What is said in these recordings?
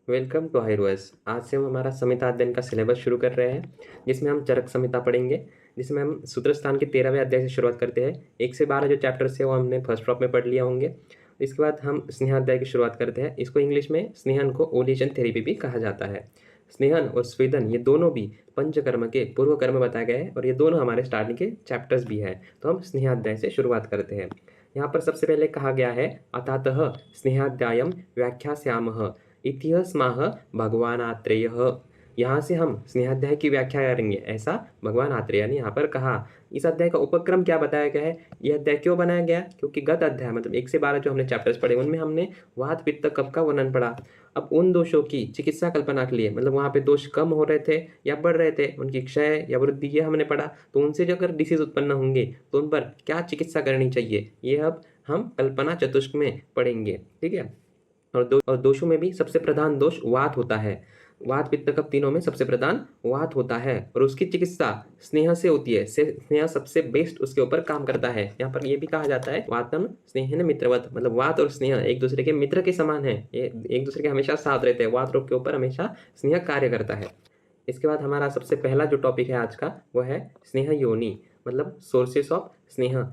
Welcome to हाईरोस। आज से हम हमारा संहिता अध्ययन का सिलेबस शुरू कर रहे हैं, जिसमें हम चरक संहिता पढ़ेंगे, जिसमें हम सूत्रस्थान के 13वें अध्याय से शुरुआत करते हैं। 1 से 12 जो चैप्टर्स है वो हमने फर्स्ट ड्रॉप में पढ़ लिया होंगे। इसके बाद हम स्नेहाध्याय की शुरुआत करते हैं। इसको इंग्लिश में स्नेहन को ओलिएशन थेरेपी भी कहा जाता है। स्नेहन और स्वेदन ये दोनों भी पंचकर्म के पूर्व कर्म बताए गए हैं और ये दोनों हमारे स्टार्टिंग के चैप्टर्स भी हैं। तो हम स्नेहाध्याय से शुरुआत करते हैं। यहाँ पर सबसे पहले कहा गया है अतः स्नेहाध्यायम व्याख्यास्यामः इतिह स्माह भगवान आत्रेय। यहाँ से हम स्नेहाध्याय की व्याख्या करेंगे, ऐसा भगवान आत्रेय ने यहाँ पर कहा। इस अध्याय का उपक्रम क्या बताया गया है, यह अध्याय क्यों बनाया गया, क्योंकि गत अध्याय मतलब 1 से 12 जो हमने चैप्टर्स पढ़े उनमें हमने वात पित्त कफ का वर्णन पढ़ा। अब उन दोषों की चिकित्सा कल्पना के लिए, मतलब वहाँ पे दोष कम हो रहे थे या बढ़ रहे थे, उनकी क्षय या वृद्धि ये हमने पढ़ा। तो उनसे जो अगर डिसीज उत्पन्न होंगे तो उन पर क्या चिकित्सा करनी चाहिए, ये अब हम कल्पना चतुष्क में पढ़ेंगे। ठीक है। और दोषों में भी सबसे प्रधान दोष वात होता है। वात पित्त कफ तीनों में सबसे प्रधान वात होता है और उसकी चिकित्सा स्नेह से होती है। स्नेह सबसे बेस्ट उसके ऊपर काम करता है। यहाँ पर ये भी कहा जाता है वातम स्नेहन मित्रवत, मतलब वात और स्नेह एक दूसरे के मित्र के समान है, ये एक दूसरे के हमेशा साथ रहते हैं। वात रोग के ऊपर हमेशा स्नेह कार्य करता है। इसके बाद हमारा सबसे पहला जो टॉपिक है आज का वो है स्नेह योनि, मतलब सोर्सेस ऑफ स्नेह।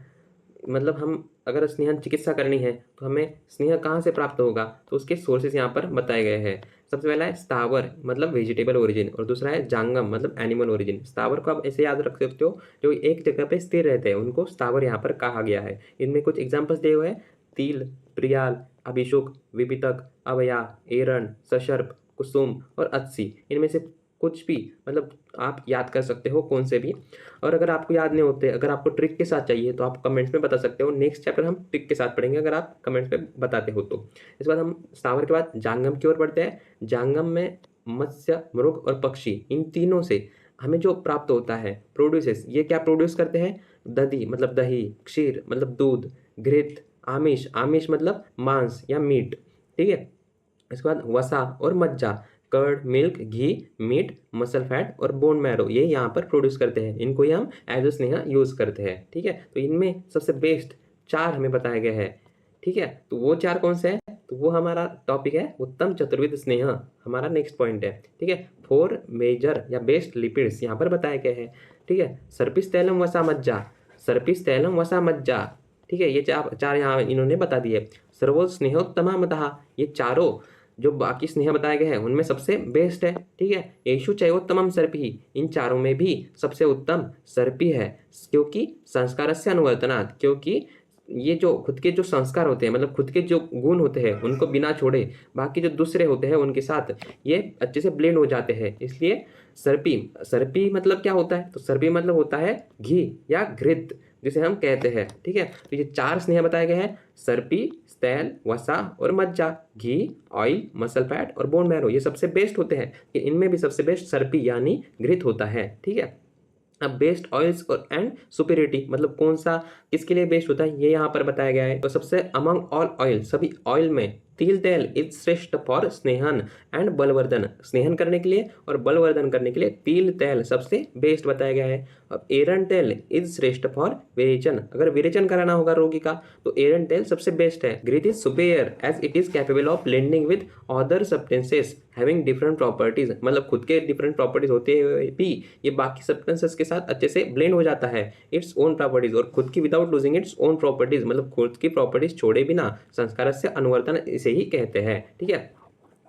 मतलब हम अगर स्नेहन चिकित्सा करनी है तो हमें स्नेह कहाँ से प्राप्त होगा, तो उसके सोर्सेस यहाँ पर बताए गए हैं। सबसे पहला है स्थावर मतलब वेजिटेबल ओरिजिन, और दूसरा है जांगम मतलब एनिमल ओरिजिन। स्थावर को आप ऐसे याद रख सकते हो, जो एक जगह पे स्थिर रहते हैं उनको स्थावर यहाँ पर कहा गया है। इनमें कुछ एग्जाम्पल्स दिए हुए हैं, तिल, प्रियाल, अभिषुक, विपितक, अवया, एरण, सशर्प, कुसुम और अत्सी। इनमें से कुछ भी मतलब आप याद कर सकते हो कौन से भी। और अगर आपको याद नहीं होते, अगर आपको ट्रिक के साथ चाहिए तो आप कमेंट्स में बता सकते हो। नेक्स्ट चैप्टर हम ट्रिक के साथ पढ़ेंगे, अगर आप कमेंट्स में बताते हो तो। इसके बाद हम स्थावर के बाद जांगम की ओर बढ़ते हैं। जांगम में मत्स्य, मृग और पक्षी, इन तीनों से हमें जो प्राप्त होता है प्रोड्यूसेस, ये क्या प्रोड्यूस करते हैं, दधि मतलब दही, क्षीर मतलब दूध, घृत, आमिष, आमिष मतलब मांस या मीट। ठीक है। इसके बाद वसा और मज्जा, कर्ड, मिल्क, घी, मीट, मसल फैट और बोन मैरो, ये यहाँ पर प्रोड्यूस करते हैं। इनको ही हम एज ए स्नेहा यूज करते हैं। ठीक है। तो इनमें सबसे बेस्ट 4 हमें बताए गए हैं। ठीक है। तो वो 4 कौन से हैं, तो वो हमारा टॉपिक है उत्तम चतुर्विध स्नेह, हमारा नेक्स्ट पॉइंट है। ठीक है। 4 मेजर या बेस्ट लिपिड्स यहाँ पर बताए गए हैं। ठीक है। सर्पिस तैलम वसा मज्जा, सर्पिस तैलम वसा मज्जा। ठीक है। ये 4 यहाँ इन्होंने बता दिए। सर्वो स्नेहोत्तमा मतः, ये चारों जो बाकी स्नेह बताए गए हैं उनमें सबसे बेस्ट है। ठीक है। येषु चैवोत्तमम सर्पी, इन चारों में भी सबसे उत्तम सर्पी है। क्योंकि संस्कारस्य अनुवर्तनात्, क्योंकि ये जो खुद के जो संस्कार होते हैं, मतलब खुद के जो गुण होते हैं उनको बिना छोड़े बाकी जो दूसरे होते हैं उनके साथ ये अच्छे से ब्लेंड हो जाते हैं, इसलिए सर्पी। सर्पी मतलब क्या होता है, तो सर्पी मतलब होता है घी या घृत, जिसे हम कहते हैं। ठीक है। तो ये 4 स्नेह बताए गए हैं, सर्पी, तेल, वसा और मज्जा, घी, ऑयल, मसल फैट और बोन मैरो, ये सबसे बेस्ट होते हैं। कि इनमें भी सबसे बेस्ट सर्पी यानी घृत होता है। ठीक है। अब बेस्ट ऑयल्स और एंड सुपीरियरिटी, मतलब कौन सा किसके लिए बेस्ट होता है ये यहाँ पर बताया गया है। तो सबसे अमंग ऑल ऑयल, सभी ऑयल में तिल तेल इज श्रेष्ठ फॉर स्नेहन एंड बलवर्धन, स्नेहन करने के लिए और बलवर्धन करने के लिए तिल तेल सबसे बेस्ट बताया गया है। अब एरन तेल इज श्रेष्ठ फॉर विरेचन, अगर विरेचन कराना होगा रोगी का तो एरन तेल सबसे बेस्ट है। Ghrita is superior as it is capable of blending with other substances having different properties, मतलब खुद के डिफरेंट प्रॉपर्टीज होते हुए भी ये बाकी सब्सटेंसेस के साथ अच्छे से ब्लेंड हो जाता है। इट्स ओन प्रॉपर्टीज, और खुद की without losing its own properties, मतलब खुद की प्रॉपर्टीज छोड़े बिना संस्कार से अनुवर्तन इसे ही कहते हैं। ठीक है।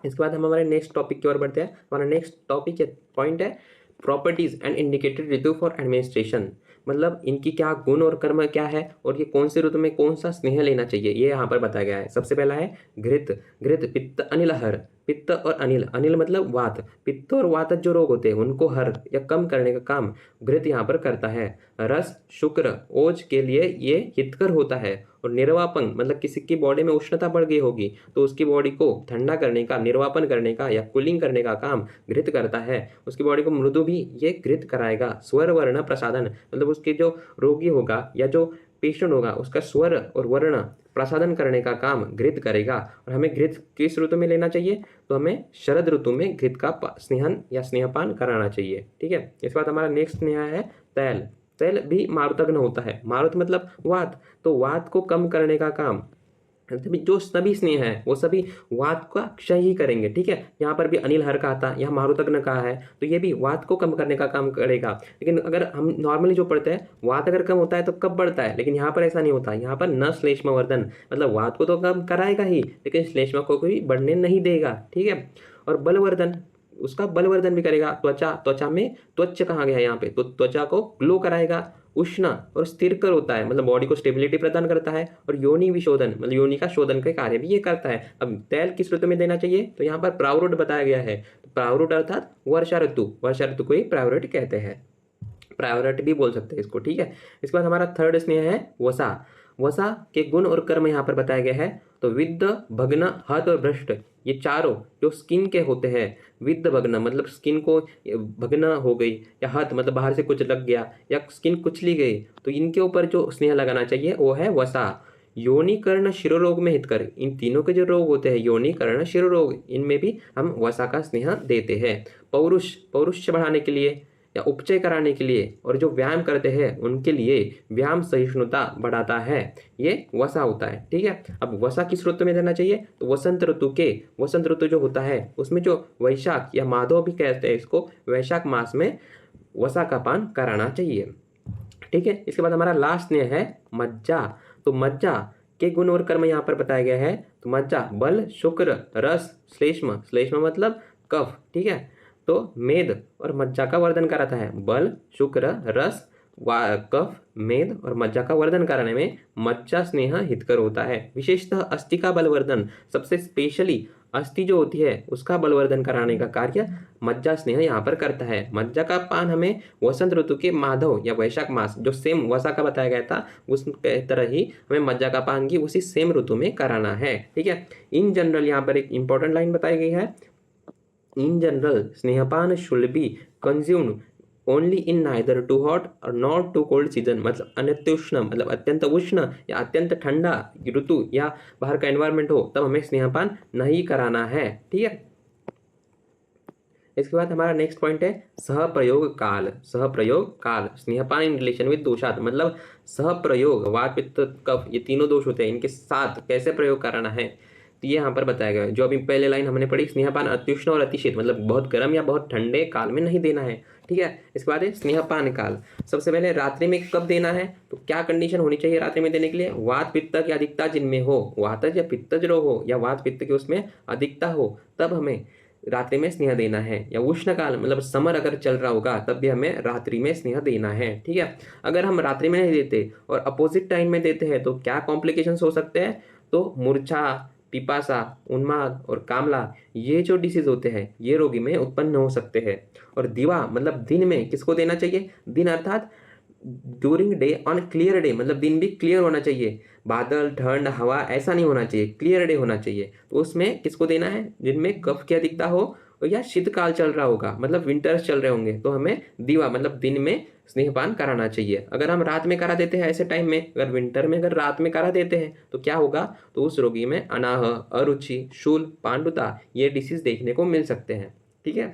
इसके बाद हम हमारे नेक्स्ट टॉपिक की ओर बढ़ते हैं। हमारा नेक्स्ट टॉपिक या पॉइंट है properties and indicated Ritu for administration, मतलब इनकी क्या गुण और कर्म क्या है और ये कौन से ऋतु में कौन सा स्नेह लेना चाहिए ये यहाँ पर बताया गया है। सबसे पहला है घृत, घृत पित्त अनिल हर, पित्त और अनिल, अनिल मतलब वात, पित्त और वात जो रोग होते हैं उनको हर या कम करने का काम घृत यहाँ पर करता है। रस, शुक्र, ओज के लिए ये हितकर होता है। और निर्वापन मतलब किसी की बॉडी में उष्णता बढ़ गई होगी तो उसकी बॉडी को ठंडा करने का, निर्वापन करने का या कूलिंग करने का काम घृत करता है। उसकी बॉडी को मृदु भी ये घृत कराएगा। स्वर वर्ण प्रसादन, मतलब उसके जो रोगी होगा या जो पेशेंट होगा उसका स्वर और वर्ण प्रसादन करने का काम घृत करेगा। और हमें घृत किस ऋतु में लेना चाहिए, तो हमें शरद ऋतु में घृत का स्नेहन या स्नेहपान कराना चाहिए। ठीक है। इसके बाद हमारा नेक्स्ट स्नेह है तैल। तैल भी मारुतग्न होता है। मारुत मतलब वात, तो वात को कम करने का काम जो सभी स्नेह है वो सभी वात का क्षय ही करेंगे। ठीक है, यहाँ पर भी अनिल हर कहा था, यहाँ मारुतज्ञ ने कहा है, तो ये भी वात को कम करने का काम करेगा। लेकिन अगर हम नॉर्मली जो पढ़ते हैं, वात अगर कम होता है तो कब बढ़ता है, लेकिन यहाँ पर ऐसा नहीं होता। यहाँ पर न श्लेष्म वर्धन, मतलब वात को तो कम कराएगा ही, लेकिन श्लेष्मा को भी बढ़ने नहीं देगा। ठीक है, और बलवर्धन, उसका बलवर्धन भी करेगा। त्वचा, त्वचा में त्वच कहाँ गया यहाँ पे, तो त्वचा को ग्लो कराएगा। उष्ण और स्थिर कर होता है, मतलब बॉडी को स्टेबिलिटी प्रदान करता है। और योनि विशोधन, मतलब योनि का शोधन का कार्य भी ये करता है। अब तेल किस ऋतु में देना चाहिए, तो यहाँ पर प्रावरुट बताया गया है। तो प्रावरुट अर्थात वर्षा ऋतु, वर्षा ऋतु को ही प्रावरुट कहते हैं, प्रायोरिटी भी बोल सकते हैं इसको। ठीक है, इसके बाद हमारा थर्ड स्नेह है वसा। वसा के गुण और कर्म यहाँ पर बताया गया है। तो विद्ध, भग्न, हत और भ्रष्ट, ये चारों जो स्किन के होते हैं। विद्ध भग्न मतलब स्किन को भग्न हो गई, या हत मतलब बाहर से कुछ लग गया, या स्किन कुचली गई, तो इनके ऊपर जो स्नेह लगाना चाहिए वो है वसा। योनि कर्ण शिरोरोग में हितकर, इन तीनों के जो रोग होते हैं योनि कर्ण शिरोरोग, इनमें भी हम वसा का स्नेह देते हैं। पौरुष, पौरुष बढ़ाने के लिए या उपचय कराने के लिए, और जो व्यायाम करते हैं उनके लिए व्यायाम सहिष्णुता बढ़ाता है, ये वसा होता है। ठीक है, अब वसा किस ऋतु में देना चाहिए, तो वसंत ऋतु के, वसंत ऋतु जो होता है उसमें जो वैशाख या माधव भी कहते हैं इसको, वैशाख मास में वसा का पान कराना चाहिए। ठीक है, इसके बाद हमारा लास्ट स्नेह है मज्जा। तो मज्जा के गुण और कर्म यहाँ पर बताया गया है। तो मज्जा बल, शुक्र, रस, श्लेष्म, श्लेष्म मतलब कफ। ठीक है, तो मेद और मज्जा का वर्धन कराता है। बल, शुक्र, रस, कफ, मेद और मज्जा का वर्धन कराने में मज्जा स्नेह हितकर होता है। विशेषतः अस्थि का बलवर्धन, सबसे स्पेशली अस्थि जो होती है उसका बलवर्धन कराने का कार्य मज्जा स्नेह यहाँ पर करता है। मज्जा का पान हमें वसंत ऋतु के माधव या वैशाख मास, जो सेम वसा का बताया गया था उस तरह ही हमें मज्जा का पान की उसी सेम ऋतु में कराना है। ठीक है, इन जनरल यहाँ पर एक इंपॉर्टेंट लाइन बताई गई है। In general snehapana should be consumed only in neither too hot और नॉट टू कोल्ड सीजन, मतलब अत्युष्ण मतलब अत्यंत उष्ण या अत्यंत ठंडा ऋतु या बाहर का एनवायरनमेंट हो तब हमें स्नेहपान नहीं कराना है। ठीक है, इसके बाद हमारा नेक्स्ट पॉइंट है सहप्रयोग काल। सहप्रयोग काल, स्नेहपान इन रिलेशन विद दोषात, मतलब सहप्रयोग वात पित्त कफ ये तीनों दोष होते हैं, इनके साथ कैसे प्रयोग कराना है, तो ये यहाँ पर बताया गया है। जो अभी पहले लाइन हमने पढ़ी, स्नेहपान अत्युष्ण और अतिशीत, मतलब बहुत गर्म या बहुत ठंडे काल में नहीं देना है। ठीक है, इसके बाद है स्नेहपान काल। सबसे पहले रात्रि में कब देना है, तो क्या कंडीशन होनी चाहिए रात्रि में देने के लिए, वात पित्त की अधिकता जिनमें हो, वातज या पित्तज रोग हो या वात पित्त की उसमें अधिकता हो, तब हमें रात्रि में स्नेह देना है। या उष्ण काल मतलब समर अगर चल रहा होगा तब भी हमें रात्रि में स्नेह देना है। ठीक है, अगर हम रात्रि में नहीं देते और अपोजिट टाइम में देते हैं तो क्या कॉम्प्लिकेशंस हो सकते हैं, तो मूर्छा, पिपासा, उन्माद और कामला, ये जो डिसीज होते हैं ये रोगी में उत्पन्न हो सकते हैं। और दिवा मतलब दिन में किसको देना चाहिए, दिन अर्थात during day on clear day, मतलब दिन भी क्लियर होना चाहिए, बादल ठंड हवा ऐसा नहीं होना चाहिए, क्लियर डे होना चाहिए। तो उसमें किसको देना है, जिनमें कफ की अधिकता हो या शीतकाल चल रहा होगा, मतलब विंटर्स चल रहे होंगे, तो हमें दिवा मतलब दिन में स्नेहपान कराना चाहिए। अगर हम रात में करा देते हैं ऐसे टाइम में, अगर विंटर में अगर रात में करा देते हैं तो क्या होगा, तो उस रोगी में अनाह, अरुचि, शूल, पांडुता ये डिसीज देखने को मिल सकते हैं। ठीक है,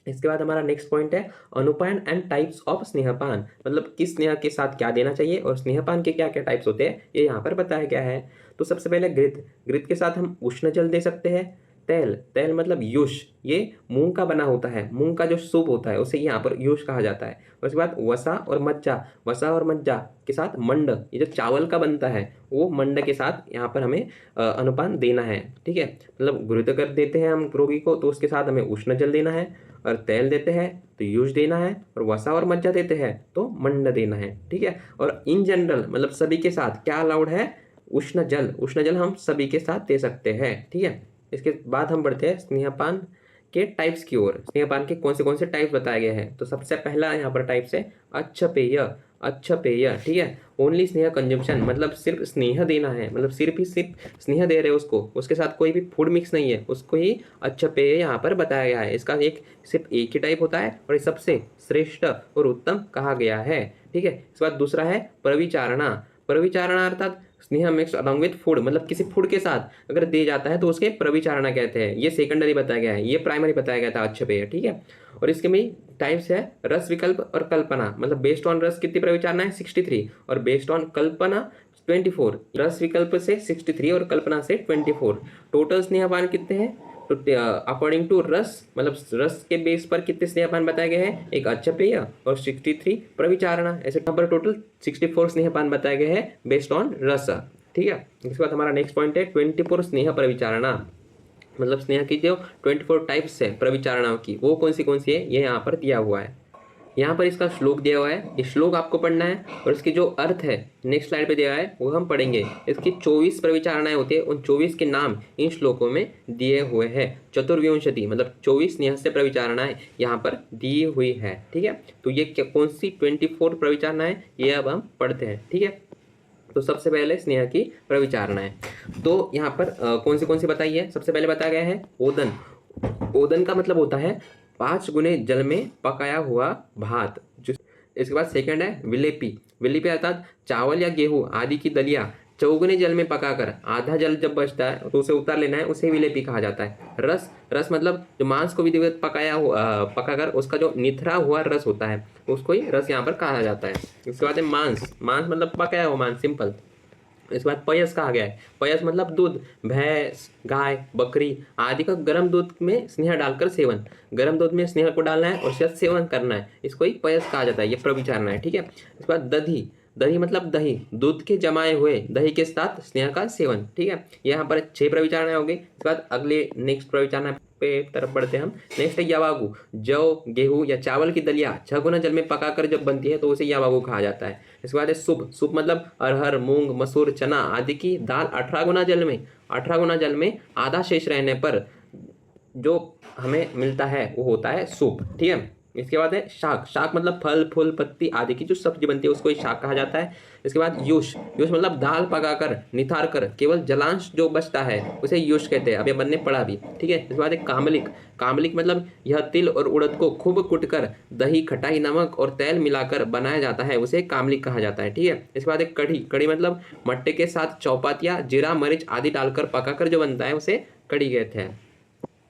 इसके बाद हमारा नेक्स्ट पॉइंट है अनुपान एंड टाइप्स ऑफ स्नेहपान, मतलब किस स्नेह के साथ क्या देना चाहिए और स्नेहपान के क्या क्या टाइप्स होते हैं ये यहाँ पर बताया गया है। तो सबसे पहले घृत, घृत के साथ हम उष्ण जल दे सकते हैं। तेल, तेल मतलब युष, ये मूंग का बना होता है, मूंग का जो सूप होता है उसे यहाँ पर युष कहा जाता है। उसके बाद वसा और मज्जा, वसा और मज्जा के साथ मंड, ये जो चावल का बनता है वो मंड के साथ यहाँ पर हमें अनुपान देना है। ठीक है, मतलब घृत कर देते हैं हम रोगी को तो उसके साथ हमें उष्ण जल देना है, और तेल देते हैं तो युष देना है, और वसा और मज्जा देते हैं तो मंड देना है। ठीक है, और इन जनरल मतलब सभी के साथ क्या अलाउड है, उष्ण जल, उष्ण जल हम सभी के साथ दे सकते हैं। ठीक है, इसके बाद हम बढ़ते हैं स्नेहपान के टाइप्स की ओर। स्नेहपान के कौन से टाइप्स बताए गए हैं, तो सबसे पहला यहाँ पर टाइप्स है अच्छपेय। अच्छपेय, ठीक है, ओनली स्नेह कंजम्पशन, मतलब सिर्फ स्नेह देना है, मतलब सिर्फ स्नेह दे रहे हैं उसको, उसके साथ कोई भी फूड मिक्स नहीं है, उसको ही अच्छपेय यहाँ पर बताया गया है। इसका एक सिर्फ एक ही टाइप होता है और ये सबसे श्रेष्ठ और उत्तम कहा गया है। ठीक है, इसके बाद दूसरा है प्रविचारणा। प्रविचारणा अर्थात स्नेह मिक्स अलॉन्ग विथ फूड, मतलब किसी फूड के साथ अगर दे जाता है तो उसके प्रविचारणा कहते हैं। ये सेकेंडरी बताया गया है, ये प्राइमरी बताया गया था अच्छपेय। ठीक है, और इसके में टाइप्स है रस विकल्प और कल्पना, मतलब बेस्ड ऑन रस कितनी प्रविचारणा है 63 और बेस्ड ऑन कल्पना 24, रस विकल्प से 63 और कल्पना से 24। टोटल स्नेहपान कितने हैं? तो अकॉर्डिंग टू रस, मतलब रस के बेस पर कितने स्नेहपान बताए गए हैं? एक अच्छपेय और 63 प्रविचारणा। ऐसे यहाँ पर टोटल 64 स्नेहपान बताए गए हैं बेस्ड ऑन रस। ठीक है, इसके बाद हमारा नेक्स्ट पॉइंट है 24 स्नेह प्रविचारणा, मतलब स्नेह की जो 24 टाइप्स है प्रविचारणाओं की, वो कौन सी है, ये यहाँ पर दिया हुआ है। यहाँ पर इसका श्लोक दिया हुआ है, ये श्लोक आपको पढ़ना है और इसकी जो अर्थ है नेक्स्ट स्लाइड पे दिया है वो हम पढ़ेंगे। इसकी 24 प्रविचारणाएं होती है, उन 24 के नाम इन श्लोकों में दिए हुए हैं। चतुर्विंशति मतलब 24 स्नेह से प्रविचारणाएं यहाँ पर दी हुई है। ठीक है, तो ये कौन सी 24 प्रविचारणाएं, ये अब हम पढ़ते हैं। ठीक है, तो सबसे पहले स्नेह की प्रविचारणाएं, तो यहाँ पर कौन सी बताई है? सबसे पहले बताया गया है ओदन। ओदन का मतलब होता है 5 गुने जल में पकाया हुआ भात। इसके बाद सेकंड है विलेपी। विलेपी अर्थात चावल या गेहूं आदि की दलिया चौगुने जल में पकाकर आधा जल जब बचता है तो उसे उतार लेना है, उसे विलेपी कहा जाता है। रस, रस मतलब जो मांस को विधिवत पकाकर उसका जो निथरा हुआ रस होता है उसको ही रस यहाँ पर कहा जाता है। इसके बाद है मांस। मांस मतलब पकाया हुआ मांस, सिंपल। इसके बाद पयस कहा गया है। पयस मतलब दूध, भैंस, गाय, बकरी आदि का गर्म दूध में स्नेह डालकर सेवन। गर्म दूध में स्नेह को डालना है और उसका सेवन करना है, इसको ही पयस कहा जाता है, ये प्रविचारणा है। ठीक है, इसके बाद दधी। दही मतलब दही, दूध के जमाए हुए दही के साथ स्नेह का सेवन। ठीक है, यहाँ पर 6 प्रविचारणाएं हो गई। इसके बाद अगले नेक्स्ट प्रविचारणा पे तरफ बढ़ते हैं हम। नेक्स्ट है यावागु। जौ, गेहूं या चावल की दलिया 6 गुना जल में पकाकर जब बनती है तो उसे यावागु कहा जाता है। इसके बाद है सूप। सूप मतलब अरहर, मूंग, मसूर, चना आदि की दाल 18 गुना जल में आधा शेष रहने पर जो हमें मिलता है वो होता है सूप। ठीक है, इसके बाद है शाक। शाक मतलब फल, फूल, पत्ती आदि की जो सब्जी बनती है उसको ही शाक कहा जाता है। इसके बाद युष। युष मतलब दाल पकाकर निथार कर केवल जलांश जो बचता है उसे युष कहते हैं। अब ये बनने पड़ा भी। ठीक है, इसके बाद है कामलिक। कामलिक मतलब यह तिल और उड़द को खूब कुटकर दही, खटाई, नमक और तेल मिलाकर बनाया जाता है, उसे कामलिक कहा जाता है। ठीक है, इसके बाद एक कढ़ी। कढ़ी मतलब मट्टे के साथ चौपातिया, जीरा, मिर्च आदि डालकर पकाकर जो बनता है उसे कढ़ी कहते हैं।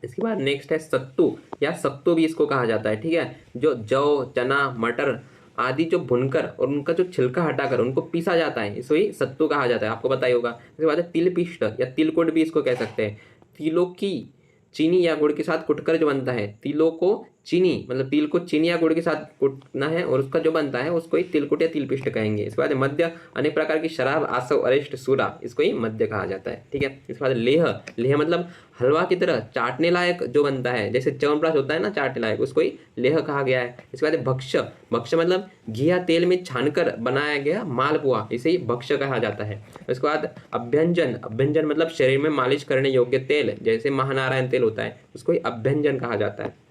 इसके बाद नेक्स्ट है सत्तू या सत्तू भी इसको कहा जाता है। ठीक है, जो जौ, चना, मटर आदि जो भुनकर और उनका जो छिलका हटाकर उनको पीसा जाता है, इसको ही सत्तू कहा जाता है, आपको पता ही होगा। इसके बाद है तिलपिष्ट या तिलकुट भी इसको कह सकते हैं। तिलों की चीनी या गुड़ के साथ कुटकर जो बनता है, तिलों को चीनी मतलब तिल को चीनी या गुड़ के साथ कुटना है और उसका जो बनता है उसको ही तिलकुट या तिलपिष्ट कहेंगे। इसके बाद मद्य, अनेक प्रकार की शराब, आसव, अरिष्ट, सूरा, इसको ही मद्य कहा जाता है। ठीक है, इसके बाद लेह। लेह मतलब हलवा की तरह चाटने लायक जो बनता है, जैसे च्यवनप्राश होता है ना चाटने लायक, उसको ही लेह कहा गया है। इसके बाद भक्ष्य। भक्ष्य मतलब घी या तेल में छानकर बनाया गया मालपुआ, इसे ही भक्ष्य कहा जाता है। इसके बाद अभ्यंजन। अभ्यंजन मतलब शरीर में मालिश करने योग्य तेल, जैसे महानारायण तेल होता है, उसको ही अभ्यंजन कहा जाता है।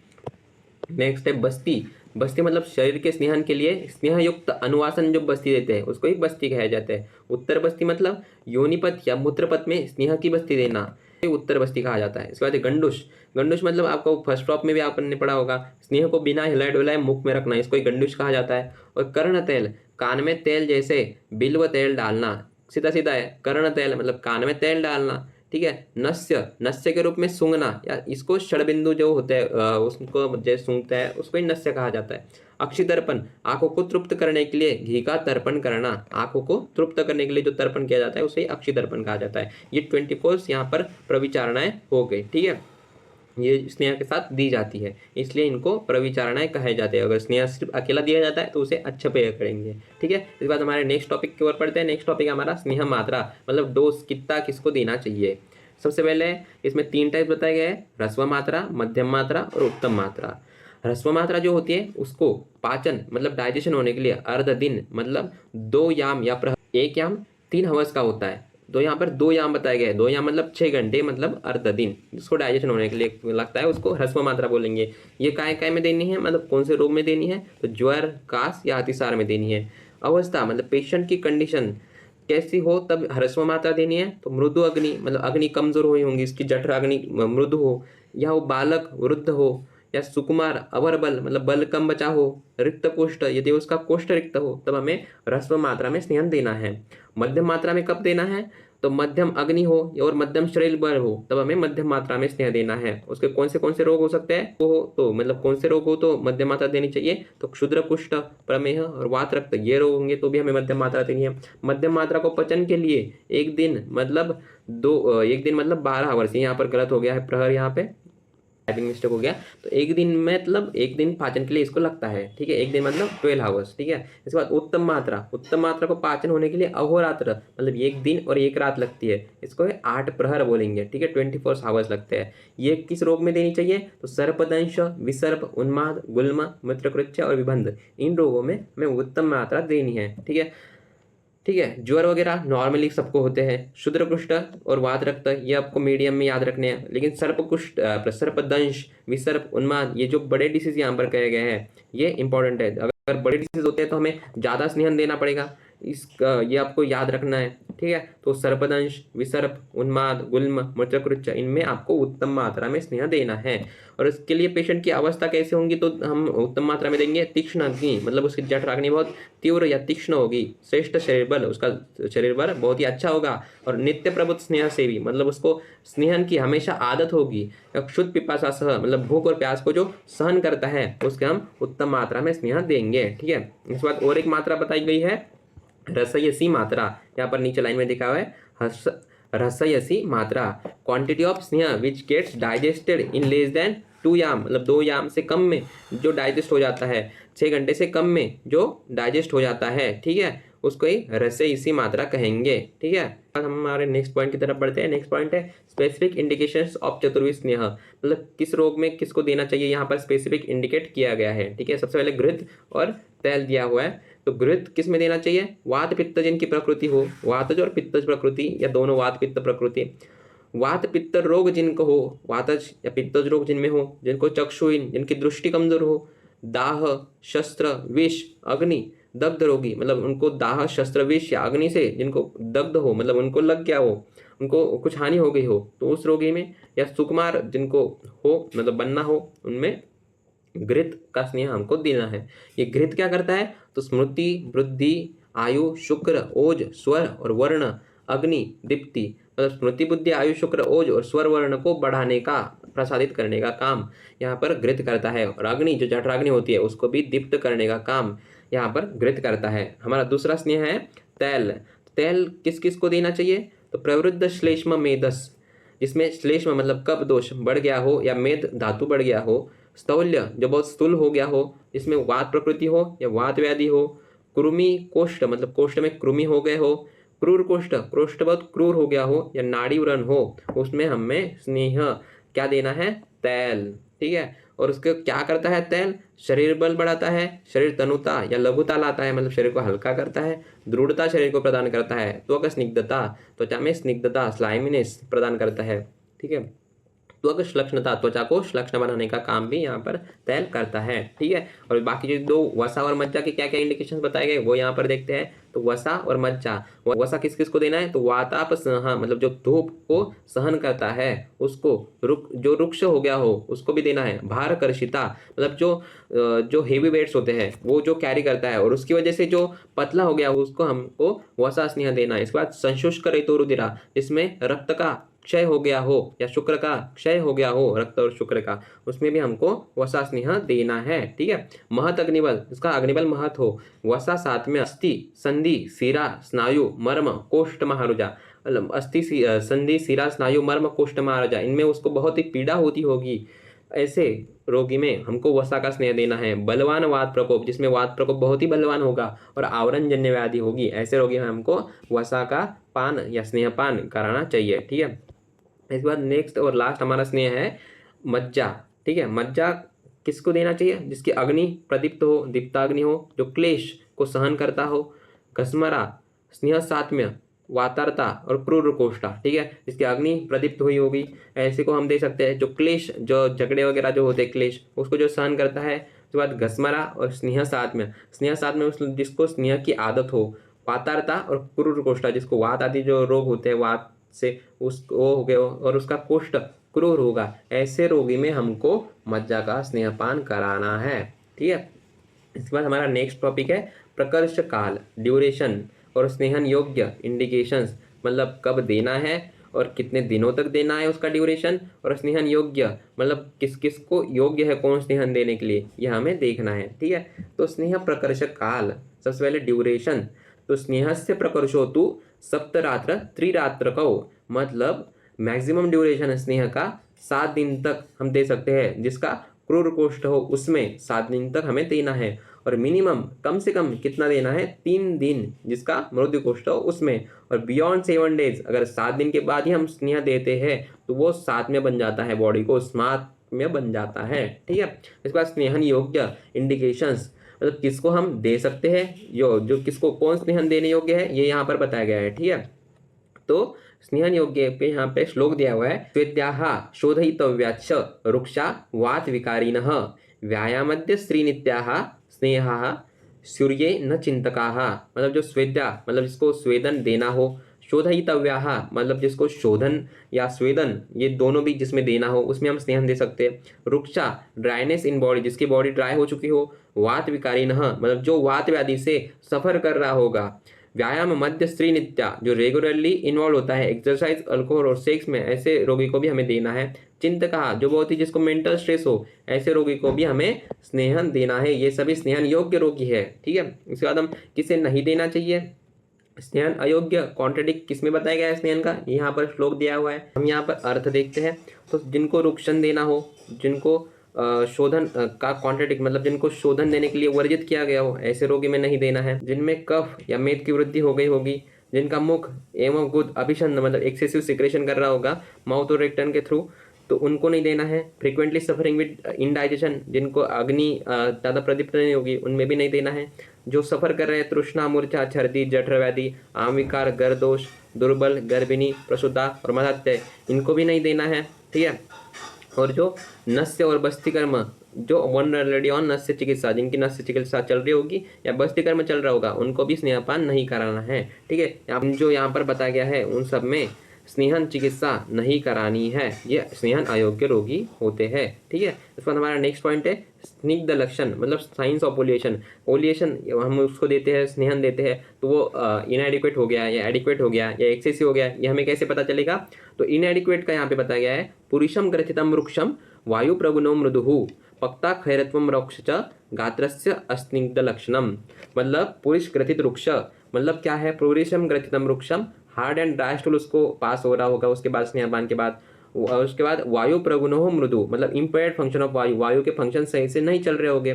नेक्स्ट है बस्ती। बस्ती मतलब शरीर के स्नेहन के लिए स्नेहयुक्त अनुवासन जो बस्ती देते हैं उसको ही बस्ती कहा जाता है। उत्तर बस्ती मतलब योनिपथ या मूत्रपथ में स्नेह की बस्ती देना, उत्तर बस्ती कहा जाता है। इसके बाद गंडुश। गंडुश मतलब आपको फर्स्ट ड्रॉप में भी आपने पढ़ा होगा, स्नेह को बिना हिलाए डुलाए मुख में रखना, इसको ही गंडुश कहा जाता है। और कर्ण तेल, कान में तेल जैसे बिल्व तेल डालना, सीधा सीधा है। कर्ण तेल मतलब कान में तेल डालना। ठीक है, नस्य। नस्य के रूप में सूंघना या इसको षडबिंदु जो होते हैं उसको जैसे सूंघता है उसको ही नस्य कहा जाता है। अक्षि तर्पण, आंखों को तृप्त करने के लिए घी का तर्पण करना, आंखों को तृप्त करने के लिए जो तर्पण किया जाता है उसे अक्षि तर्पण कहा जाता है। ये 24 यहाँ पर प्रविचारणाएं हो गई। ठीक है, ये स्नेह के साथ दी जाती है इसलिए इनको प्रविचारणाएं कहे जाते हैं। अगर स्नेह सिर्फ अकेला दिया जाता है तो उसे अच्छपेय करेंगे। ठीक है, इसके बाद हमारे नेक्स्ट टॉपिक की ओर पढ़ते हैं। नेक्स्ट टॉपिक हमारा स्नेह मात्रा, मतलब डोज कितना किसको देना चाहिए। सबसे पहले इसमें 3 टाइप बताए गए हैं, ह्रस्व मात्रा, मध्यम मात्रा और उत्तम मात्रा। ह्रस्व मात्रा जो होती है उसको पाचन मतलब डाइजेशन होने के लिए अर्ध दिन मतलब 2 याम या 1 याम 3 हवर्स का होता है। तो यहाँ पर 2 याम बताए गए, 2 याम मतलब 6 घंटे मतलब अर्ध दिन, जिसको डाइजेशन होने के लिए लगता है उसको ह्रस्व मात्रा बोलेंगे। ये काय में देनी है, मतलब कौन से रोग में देनी है, तो ज्वर, काश या अतिसार में देनी है। अवस्था मतलब पेशेंट की कंडीशन कैसी हो तब ह्रस्व मात्रा देनी है, तो मृदु अग्नि मतलब अग्नि कमजोर हुई होंगी, इसकी जठर अग्नि मृदु हो, या वो बालक वृद्ध हो, या सुकुमार अवर बल मतलब बल कम बचा हो, रिक्त कोष्ठ यदि उसका कोष्ठ रिक्त हो तब हमें ह्रस्व मात्रा में स्नेहन देना है। मध्यम मात्रा में कब देना है, तो मध्यम अग्नि हो और मध्यम शरीर बल हो तब हमें मध्यम मात्रा में स्नेह देना है। उसके कौन से रोग हो सकते हैं वो तो मतलब कौन से रोग हो तो मध्यम मात्रा देनी चाहिए, तो क्षुद्र कुष्ठ, प्रमेह और वात रक्त ये रोग होंगे तो भी हमें मध्यम मात्रा देनी है। मध्यम मात्रा को पचन के लिए एक दिन मतलब 12 आवर्स, यहाँ पर गलत हो गया है प्रहर, यहाँ पे टाइपिंग मिस्टेक हो गया, तो एक दिन मतलब एक दिन पाचन के लिए इसको लगता है, ठीक है, एक दिन मतलब 12 आवर्स, ठीक है। इसके बाद उत्तम मात्रा को पाचन होने के लिए अहोरात्र मतलब एक दिन और एक रात लगती है, इसको 8 प्रहर बोलेंगे, ठीक है, 24 आवर्स लगते हैं। ये किस रोग में देनी चाहिए, तो सर्पदंश, विसर्प, उन्माद, गुल्म, मूत्रकृच्य और विबंध, इन रोगों में हमें उत्तम मात्रा देनी है, ठीक है। ठीक है, ज्वर वगैरह नॉर्मली सबको होते हैं। क्षुद्र कुष्ठ और वात रक्त ये आपको मीडियम में याद रखने हैं, लेकिन सर्पदंश, विसर्प, उन्माद ये जो बड़े डिसीज यहाँ पर कहे गए हैं ये इंपॉर्टेंट है। अगर बड़े डिसीज होते हैं तो हमें ज़्यादा स्नेहन देना पड़ेगा, ये आपको याद रखना है, ठीक है। तो सर्पदंश, विसर्प, उन्माद, गुल्म, मूत्रकृच्य इनमें आपको उत्तम मात्रा में स्नेह देना है। और इसके लिए पेशेंट की अवस्था कैसे होंगी तो हम उत्तम मात्रा में देंगे तीक्ष्ण अग्नि, मतलब उसकी जठराग्नि बहुत तीव्र या तीक्ष्ण होगी। श्रेष्ठ शरीर बल, उसका शरीर बल बहुत ही अच्छा होगा। और नित्य प्रबुद्ध स्नेह सेवी, मतलब उसको स्नेहन की हमेशा आदत होगी। क्षुद्ध पिपासा सह, मतलब भूख और प्यास को जो सहन करता है उसके हम उत्तम मात्रा में स्नेह देंगे, ठीक है। इसके बाद और एक मात्रा बताई गई है रसयसी मात्रा, यहाँ पर नीचे लाइन में दिखा हुआ है रसयसी मात्रा, quantity of sneha which gets digested in less than 2 yama, मतलब 2 याम से कम में जो डाइजेस्ट हो जाता है, 6 घंटे से कम में जो डाइजेस्ट हो जाता है, ठीक है, उसको ही रसयसी मात्रा कहेंगे, ठीक है। अब हम हमारे नेक्स्ट पॉइंट की तरफ बढ़ते हैं। नेक्स्ट पॉइंट है स्पेसिफिक इंडिकेशंस ऑफ चतुर्विध स्नेह, मतलब किस रोग में किसको देना चाहिए, यहाँ पर स्पेसिफिक इंडिकेट किया गया है, ठीक है। सबसे पहले घृत और तेल दिया हुआ है, तो घृत किस में देना चाहिए, वात पित्त जिनकी प्रकृति हो, वातज और पित्तज प्रकृति या दोनों वात पित्त प्रकृति, वात पित्त रोग जिनको हो, वातज या पित्तज रोग जिनमें हो, जिनको चक्षुहीन, जिनकी दृष्टि कमजोर हो, दाह, शस्त्र, विष, अग्नि, दग्ध रोगी, मतलब उनको दाह, शस्त्र, विष या अग्नि से जिनको दग्ध हो, मतलब उनको लग गया हो, उनको कुछ हानि हो गई हो, तो उस रोगी में, या सुकुमार जिनको हो मतलब बनना हो, उनमें घृत का स्नेह हमको देना है। ये घृत क्या करता है, तो स्मृति, वृद्धि, आयु, शुक्र, ओज, स्वर और वर्ण, अग्नि, दीप्ति, मतलब स्मृति, बुद्धि, आयु, शुक्र, ओज और स्वर वर्ण को बढ़ाने का, प्रसादित करने का काम यहाँ पर घृत करता है। और अग्नि जो जठराग्नि होती है उसको भी दीप्त करने का काम यहाँ पर घृत करता है। हमारा दूसरा स्नेह है तैल। तैल किस किस को देना चाहिए, तो प्रवृद्ध श्लेष्म मेदस, जिसमें श्लेष्म मतलब कफ दोष बढ़ गया हो या मेद धातु बढ़ गया हो, स्थौल्य जो बहुत स्थूल हो गया हो, जिसमें वात प्रकृति हो या वात व्याधि हो, कृमि कोष्ठ मतलब कोष्ठ में कृमि हो गए हो, क्रूर कोष्ठ कोष्ठ बहुत क्रूर हो गया हो या नाड़ी व्रण हो, उसमें हमें स्नेह क्या देना है, तैल, ठीक है। और उसके क्या करता है तैल, शरीर बल बढ़ाता है, शरीर तनुता या लघुता लाता है, मतलब शरीर को हल्का करता है, दृढ़ता शरीर को प्रदान करता है, त्वक स्निग्धता, त्वचा में स्निग्धता स्लाइमिनेस प्रदान करता है, ठीक है। त्वक श्लक्ष्णता, त्वचा को श्लक्ष्ण बनाने का काम भी यहाँ पर तैल करता है, ठीक है। और बाकी जो 2 वसा और मज्जा के क्या क्या इंडिकेशंस बताए गए वो यहाँ पर देखते हैं। तो वसा और मज्जा, वसा किस किस को देना है, तो वाताप सह, मतलब जो धूप को सहन करता है उसको, जो रुक्ष हो गया हो उसको भी देना है। भार कर्षिता, मतलब जो हेवी वेट्स होते हैं वो जो कैरी करता है और उसकी वजह से जो पतला हो गया हो उसको हमको वसा स्नेह देना है। इसके बाद संशुष्क ऋतु रुधिरा, जिसमें रक्त का क्षय हो गया हो या शुक्र का क्षय हो गया हो, रक्त और शुक्र का, उसमें भी हमको वसा स्नेह देना है, ठीक है। महत अग्निबल, इसका अग्निबल महत हो, वसा 7 में अस्थि, संधि, सिरा, स्नायु, मर्म, कोष्ठ, महारुजा, मतलब अस्थि, संधि, सिरा, स्नायु, मर्म, कोष्ठ, महारुजा, इनमें उसको बहुत ही पीड़ा होती होगी, ऐसे रोगी में हमको वसा का स्नेह देना है। बलवान वात प्रकोप, जिसमें वात प्रकोप बहुत ही बलवान होगा और आवरण जन्य व्याधि होगी, ऐसे रोगी में हमको वसा का पान या स्नेहपान कराना चाहिए, ठीक है। इसके बाद नेक्स्ट और लास्ट हमारा स्नेह है मज्जा, ठीक है। मज्जा किसको देना चाहिए, जिसकी अग्नि प्रदीप्त हो, दीप्ताग्नि हो, जो क्लेश को सहन करता हो, घस्मरा, स्नेह सात्म्य, वातारता और क्रूर कोष्ठा, ठीक है, जिसकी अग्नि प्रदीप्त हुई होगी, ऐसे को हम दे सकते हैं। जो क्लेश, जो झगड़े वगैरह जो होते हैं क्लेश, उसको जो सहन करता है। उसके बाद घस्मरा और स्नेह सात्म्य, जिसको स्नेह की आदत हो, वातारता और क्रूर कोष्ठा, जिसको वात आदि जो रोग होते हैं वात से उसको हो गया और उसका कोष्ठ क्रूर होगा, ऐसे रोगी में हमको मज्जा का स्नेहपान कराना है, ठीक है। इसके बाद हमारा नेक्स्ट टॉपिक है प्रकर्ष काल, ड्यूरेशन और स्नेहन योग्य इंडिकेशंस मतलब कब देना है और कितने दिनों तक देना है उसका ड्यूरेशन, और स्नेहन योग्य मतलब किस किस को योग्य है कौन स्नेहन देने के लिए, यह हमें देखना है। ठीक है, तो स्नेह प्रकर्ष काल, सबसे पहले ड्यूरेशन। तो स्नेहस्य प्रकर्षो तु सप्तरात्र त्रिरात्रकौ, मतलब मैक्सिमम ड्यूरेशन स्नेह का 7 दिन तक हम दे सकते हैं, जिसका क्रूर कोष्ठ हो उसमें 7 दिन तक हमें देना है, और मिनिमम कम से कम कितना देना है 3 दिन, जिसका मृत्यु कोष्ठ हो उसमें। और बियॉन्ड 7 डेज, अगर 7 दिन के बाद ही हम स्नेह देते हैं तो वो 7 में बन जाता है, बॉडी को स्मार्ट में बन जाता है। ठीक है, इसके बाद स्नेहन योग्य इंडिकेशंस, मतलब किसको हम दे सकते हैं, जो किसको कौन स्नेहन देने योग्य है ये यहाँ पर बताया गया है। ठीक है, तो स्नेहन योग्य पे यहाँ पे श्लोक दिया हुआ है, स्वेद्याः शोधयितव्याच्च रुक्षा वात विकारिणः व्यायामद्य स्त्रीनित्याः स्नेहाः सूर्ये न चिंतकाः, मतलब जो स्वेद्या मतलब जिसको स्वेदन देना हो, शोधयितव्याः मतलब जिसको शोधन या स्वेदन ये दोनों भी जिसमें देना हो उसमें हम स्नेहन दे सकते हैं। रुक्षा ड्राइनेस इन बॉडी, जिसकी बॉडी ड्राई हो चुकी हो। वात विकारिणः मतलब जो वात व्याधि से सफर कर रहा होगा। व्यायाम मध्य स्त्री नित्या, जो रेगुलरली इन्वॉल्व होता है एक्सरसाइज, अल्कोहल और सेक्स में, ऐसे रोगी को भी हमें देना है। चिंतका, जो बहुत ही जिसको मेंटल स्ट्रेस हो, ऐसे रोगी को भी हमें स्नेहन देना है। ये सभी स्नेहन योग्य रोगी है। ठीक है, इसके बाद हम किसे नहीं देना चाहिए, स्नेहन अयोग्य, कॉन्ट्रेडिक्ट किस में बताया गया है स्नेहन का, यहाँ पर श्लोक दिया हुआ है। हम यहाँ पर अर्थ देखते हैं, तो जिनको रुक्षण देना हो, जिनको शोधन का कॉन्ट्रेडिक्ट मतलब जिनको शोधन देने के लिए वर्जित किया गया हो, ऐसे रोगी में नहीं देना है। जिनमें कफ या मेद की वृद्धि हो गई होगी, जिनका मुख एवं गुद अभिषन्न मतलब एक्सेसिव सिक्रेशन कर रहा होगा माउथ और रेक्टन के थ्रू, तो उनको नहीं देना है। फ्रीक्वेंटली सफरिंग विद इनडाइजेशन, जिनको अग्नि ज़्यादा प्रदीप्त नहीं होगी, उनमें भी नहीं देना है। जो सफ़र कर रहे हैं तृष्णा, मूर्छा, छर्दी, जठर व्याधि, आमविकार, गर्दोष, दुर्बल, गर्भिणी, प्रसूता और मदात्य, इनको भी नहीं देना है। ठीक है, और जो नस्य और बस्तिकर्म, जो वन ऑलरेडी ऑन नस्य चिकित्सा, जिनकी नस्य चिकित्सा चल रही होगी या बस्तिकर्म चल रहा होगा, उनको भी स्नेहपान नहीं कराना है। ठीक है, जो यहाँ पर बताया गया है उन सब में स्नेहन चिकित्सा नहीं करानी है, ये स्नेहन अयोग्य रोगी होते हैं। ठीक है, इस पर हमारा नेक्स्ट पॉइंट है स्निग्ध लक्षण, मतलब साइंस ऑफ ओलिएशन। ओलिएशन हम उसको देते हैं, स्नेहन देते हैं, तो वो इनएडिक्वेट हो गया या एडिक्वेट हो गया या एक्सेसिव हो गया, ये हमें कैसे पता चलेगा। तो इनएडिक्वेट का यहाँ पे बताया गया है, पुरुषम ग्रथितम वृक्षम वायु प्रगुणो मृदुः पक्ता खैरत्वम वृक्ष च गात्रस्य अस्निग्ध लक्षणम, मतलब पुरुष ग्रथित वृक्ष मतलब क्या है, पुरुषम ग्रथितम वृक्षम, हार्ड एंड ड्राई स्टूल उसको पास हो रहा होगा उसके बाद स्नेहपान के बाद। उसके बाद वायु प्रगुणो मृदु, मतलब इम्पेयर्ड फंक्शन ऑफ वायु, वायु के फंक्शन सही से नहीं चल रहे होंगे।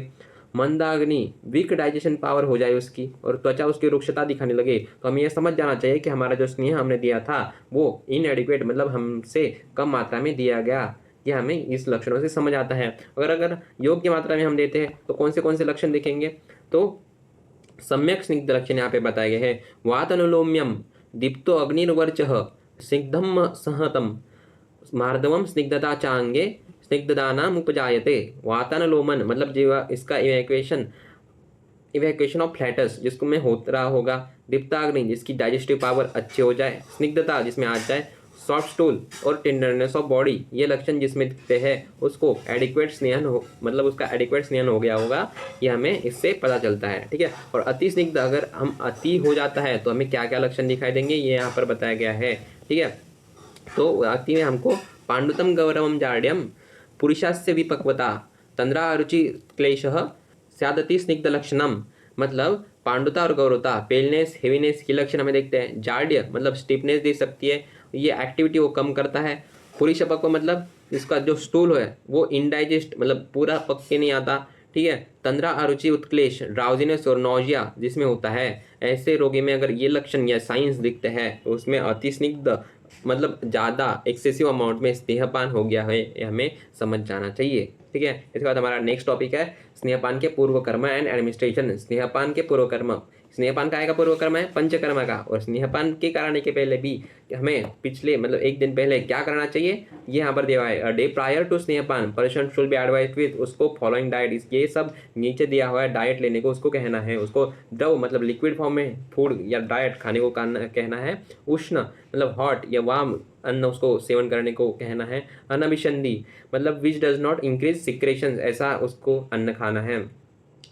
मंदाग्नि, वीक डाइजेशन पावर हो जाए उसकी, और त्वचा उसकी रुक्षता दिखाने लगे, तो हमें यह समझ जाना चाहिए कि हमारा जो स्नेह हमने दिया था वो इनएडिक्वेट मतलब हमसे कम मात्रा में दिया गया। ये हमें इस लक्षणों से समझ आता है। अगर योग्य मात्रा में हम देते हैं तो कौन से लक्षण दिखेंगे, तो सम्यक स्निग्ध लक्षण यहाँ पे बताए गए हैं। वात अनुलोम्यम दीप्तो अग्निर्वर्चः स्निग्धम सहतम मार्दवम स्निग्धता चांगे स्निग्धदानाम उपजायते। वातानुलोमन मतलब जो इसका इवैक्यूएशन ऑफ फ्लैटस जिसको में हो रहा होगा। दीप्ताग्नि जिसकी डाइजेस्टिव पावर अच्छी हो जाए। स्निग्धता जिसमें आ जाए। सॉफ्ट स्टूल और टेंडरनेस ऑफ बॉडी, ये लक्षण जिसमें दिखते हैं उसको एडिक्वेट स्नेहन हो, मतलब उसका एडिक्वेट स्नेहन हो गया होगा, ये हमें इससे पता चलता है। ठीक है, और अति स्निग्ध अगर हम अति हो जाता है तो हमें क्या क्या लक्षण दिखाई देंगे ये यहाँ पर बताया गया है। ठीक है, तो अति में हमको पांडुतम गौरवम जाड्यम पुरुषास्य विपक्वता तंद्रा रुचि क्लेशः स्यादति स्निग्ध लक्षणम, मतलब पांडुता और गौरवता, पेलनेस, हेवीनेस के लक्षण हमें देखते हैं। जाड्य मतलब स्टिफनेस दे सकती है, ये एक्टिविटी वो कम करता है। पुरुष अपक्व मतलब इसका जो स्टूल है वो इनडाइजेस्ट मतलब पूरा पक के नहीं आता। ठीक है, तंद्रा अरुचि उत्क्लेश, ड्राउजीनेस और नौजिया जिसमें होता है, ऐसे रोगी में अगर ये लक्षण या साइंस दिखते हैं तो उसमें अति स्निग्ध मतलब ज़्यादा एक्सेसिव अमाउंट में स्नेहपान हो गया है, ये हमें समझ जाना चाहिए। ठीक है, इसके बाद हमारा नेक्स्ट टॉपिक है स्नेहपान के पूर्व कर्म एंड एडमिनिस्ट्रेशन। स्नेहपान के पूर्व कर्म, स्नेहपान का पूर्व कर्म है पंचकर्म का, और स्नेहपान के कराने के पहले भी हमें पिछले मतलब एक दिन पहले क्या करना चाहिए ये यहाँ पर दिया हुआ है। A day prior to snehapana person should be advised with, उसको फॉलोइंग डाइट, ये सब नीचे दिया हुआ है डाइट लेने को उसको कहना है। उसको द्रव मतलब लिक्विड फॉर्म में फूड या डाइट खाने को कहना है। उष्ण मतलब हॉट या वार्म अन्न उसको सेवन करने को कहना है। अनभिसंधि मतलब which does not increase secretion, ऐसा उसको अन्न खाना है।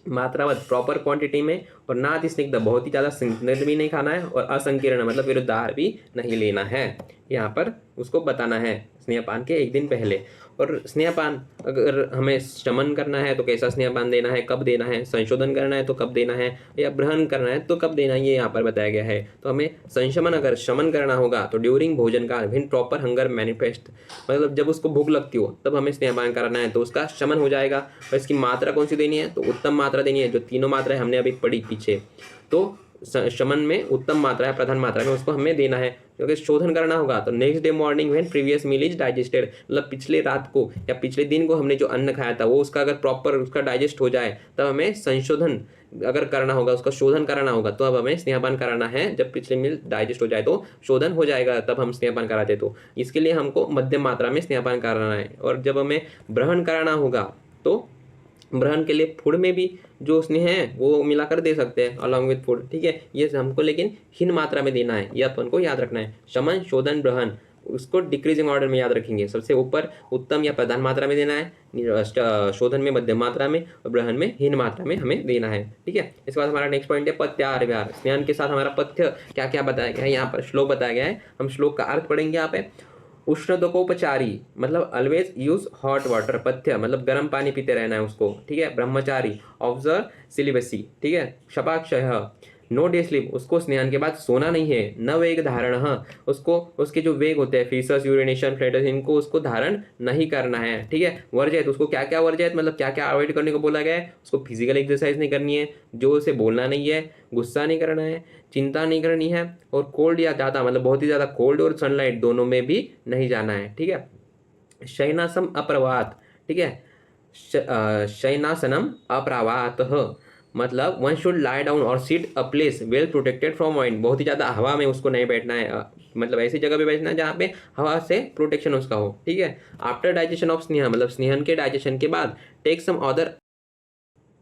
मात्रावत प्रॉपर क्वांटिटी में, और ना अति स्निग्ध बहुत ही ज़्यादा स्निग्ध भी नहीं खाना है, और असंकीर्ण मतलब विरुद्ध आहार भी नहीं लेना है। यहाँ पर उसको बताना है स्नेहपान के एक दिन पहले। और स्नेहपान अगर हमें शमन करना है तो कैसा स्नेहपान देना है, कब देना है, संशोधन करना है तो कब देना है, या ग्रहण करना है तो कब देना है, ये यहाँ पर बताया गया है। तो हमें संशमन अगर शमन करना होगा तो ड्यूरिंग भोजन काल व्हेन प्रॉपर हंगर मैनिफेस्ट, मतलब जब उसको भूख लगती हो तब हमें स्नेहपान कराना है तो उसका शमन हो जाएगा। और इसकी मात्रा कौन सी देनी है, तो उत्तम मात्रा देनी है, जो तीनों मात्राएं हमने अभी पढ़ी पीछे। तो शमन में उत्तम मात्रा है, प्रधान मात्रा में उसको हमें देना है। क्योंकि शोधन करना होगा तो next day morning when previous meal is digested, मतलब पिछले रात को या पिछले दिन को हमने जो अन्न खाया था वो उसका अगर प्रॉपर उसका डाइजेस्ट हो जाए तब हमें संशोधन अगर करना होगा, उसका शोधन कराना होगा, तो अब हमें स्नेहपान कराना है। जब पिछले मील डाइजेस्ट हो जाए तो शोधन हो जाएगा तब हम स्नेहपान कराते, तो इसके लिए हमको मध्यम मात्रा में स्नेहपान कराना है। और जब हमें ग्रहण कराना होगा तो ग्रहण के लिए फूड में भी जो स्नेह है वो मिलाकर दे सकते हैं अलॉन्ग विथ फूड, ठीक है। ये हमको लेकिन हीन मात्रा में देना है, ये अपन को याद रखना है। शमन शोधन ग्रहण उसको डिक्रीजिंग ऑर्डर में याद रखेंगे। सबसे ऊपर उत्तम या प्रधान मात्रा में देना है, शोधन में मध्यम मात्रा में, और ग्रहण में हीन मात्रा में हमें देना है, ठीक है। इसके बाद हमारा नेक्स्ट पॉइंट है पथ्याहार विहार। स्नेहन के साथ हमारा पथ्य क्या क्या बताया गया है, यहाँ पर श्लोक बताया गया है। हम श्लोक का अर्थ पढ़ेंगे यहाँ पे। उष्णदकोपचारी मतलब ऑलवेज यूज हॉट वाटर, पथ्य मतलब गर्म पानी पीते रहना है उसको, ठीक है। ब्रह्मचारी ऑब्जर्व सिलिबसी, ठीक है। शपाक्षय नो डे स्लीप, उसको स्नान के बाद सोना नहीं है। न वेग धारण, उसको उसके जो वेग होते हैं फीसस यूरिनेशन फ्लेटस इनको उसको धारण नहीं करना है, ठीक है। वर्जित, उसको क्या क्या वर्जित मतलब क्या क्या अवॉइड करने को बोला गया है। उसको फिजिकल एक्सरसाइज नहीं करनी है, जो उसे बोलना नहीं है, गुस्सा नहीं करना है, चिंता नहीं करनी है, और कोल्ड या ज़्यादा मतलब बहुत ही ज़्यादा कोल्ड और सनलाइट दोनों में भी नहीं जाना है, ठीक है। शयनासम अप्रवात, ठीक है। शयनासनम अप्रवात मतलब वन शुड लाई डाउन और seat a place well protected from wind, बहुत ही ज़्यादा हवा में उसको नहीं बैठना है, मतलब ऐसी जगह पे बैठना है जहाँ पे हवा से प्रोटेक्शन उसका हो, ठीक है। आफ्टर डाइजेशन ऑफ स्नेह मतलब स्नेहन के डाइजेशन के बाद टेक सम अदर